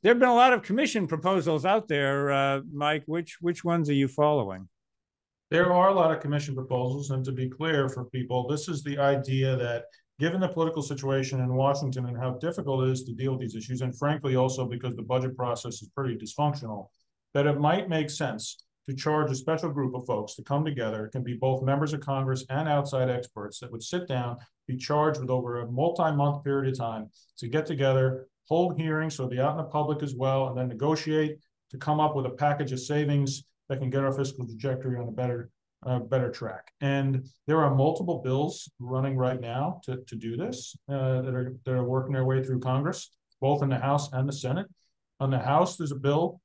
there have been a lot of commission proposals out there, Mike. Which ones are you following? There are a lot of commission proposals, and to be clear for people, this is the idea that given the political situation in Washington and how difficult it is to deal with these issues, and frankly also because the budget process is pretty dysfunctional, that it might make sense to charge a special group of folks to come together. It can be both members of Congress and outside experts that would sit down, be charged with over a multi-month period of time to get together, hold hearings so it'll be out in the public as well, and then negotiate to come up with a package of savings that can get our fiscal trajectory on a better track. And there are multiple bills running right now to do this that are working their way through Congress, both in the House and the Senate. On the House, there's a bill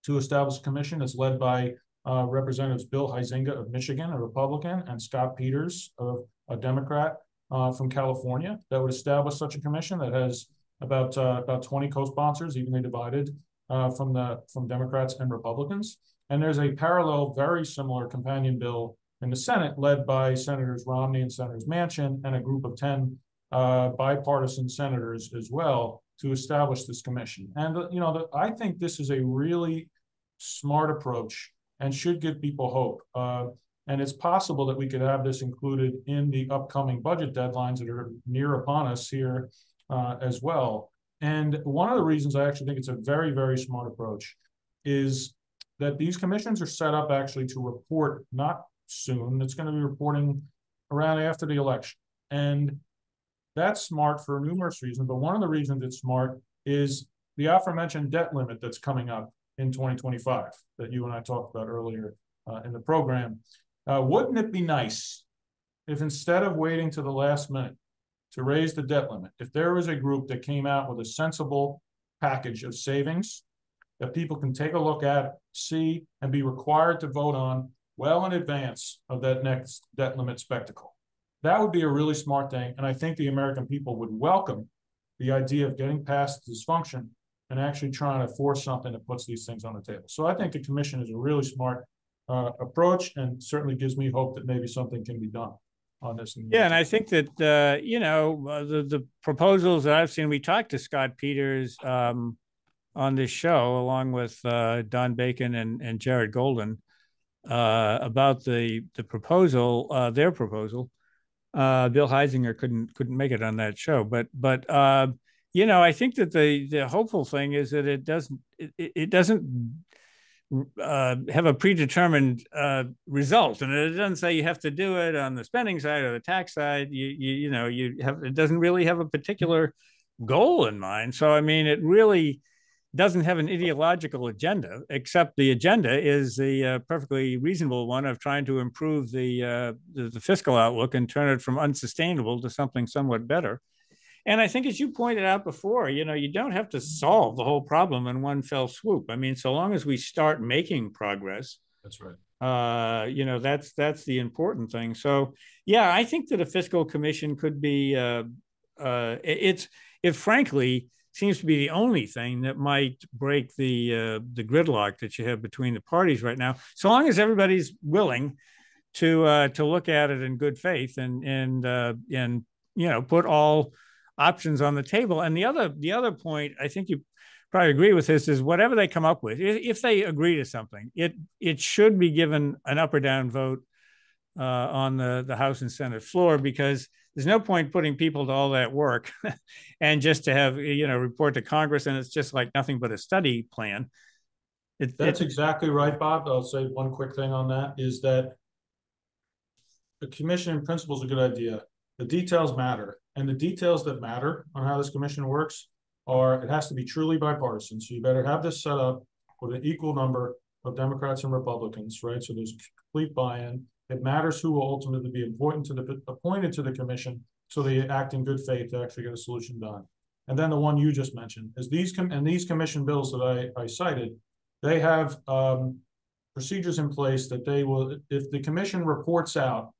to establish a commission that's led by Representatives Bill Huizenga of Michigan, a Republican, and Scott Peters, a Democrat from California, that would establish such a commission that has about 20 co-sponsors, evenly divided from Democrats and Republicans. And there's a parallel, very similar companion bill in the Senate led by Senators Romney and Senators Manchin and a group of 10 bipartisan senators as well to establish this commission. And, I think this is a really smart approach and should give people hope. And it's possible that we could have this included in the upcoming budget deadlines that are near upon us here as well. And one of the reasons I actually think it's a very, very smart approach is that these commissions are set up actually to report not soon. It's going to be reporting around after the election. And that's smart for numerous reasons. But one of the reasons it's smart is the aforementioned debt limit that's coming up in 2025 that you and I talked about earlier in the program. Wouldn't it be nice if instead of waiting to the last minute to raise the debt limit, if there was a group that came out with a sensible package of savings that people can take a look at, see, and be required to vote on well in advance of that next debt limit spectacle? That would be a really smart thing. And I think the American people would welcome the idea of getting past dysfunction and actually trying to force something that puts these things on the table. So I think the commission is a really smart approach, and certainly gives me hope that maybe something can be done on this. Yeah, and I think that the proposals that I've seen. We talked to Scott Peters on this show, along with Don Bacon and Jared Golden, about the proposal, their proposal. Bill Heisinger couldn't make it on that show, but I think that the hopeful thing is that it doesn't have a predetermined result, and it doesn't say you have to do it on the spending side or the tax side. It doesn't really have a particular goal in mind. So I mean, it really doesn't have an ideological agenda, except the agenda is the perfectly reasonable one of trying to improve the fiscal outlook and turn it from unsustainable to something somewhat better. And I think, as you pointed out before, you don't have to solve the whole problem in one fell swoop. I mean, so long as we start making progress, That's right. that's the important thing. So, yeah, I think that a fiscal commission could be. It frankly seems to be the only thing that might break the gridlock that you have between the parties right now. So long as everybody's willing to look at it in good faith and put all options on the table. And the other point, I think you probably agree with this, is whatever they come up with, if they agree to something, it should be given an up or down vote on the House and Senate floor, because there's no point putting people to all that work and just to have report to Congress, and it's just like nothing but a study plan. That's exactly right, Bob. I'll say one quick thing on that is that the commission in principle is a good idea. The details matter, and the details that matter on how this commission works are it has to be truly bipartisan. So you better have this set up with an equal number of Democrats and Republicans, right? So there's complete buy-in. It matters who will ultimately be appointed to the commission, so they act in good faith to actually get a solution done. And then the one you just mentioned is these commission bills that I cited, they have procedures in place that they will, if the commission reports out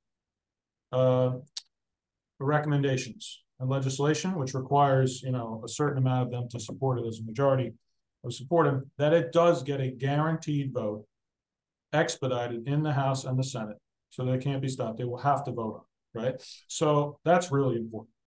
recommendations and legislation, which requires a certain amount of them to support it as a majority of support them, that it does get a guaranteed vote expedited in the House and the Senate, so they can't be stopped. They will have to vote on it, right? So that's really important.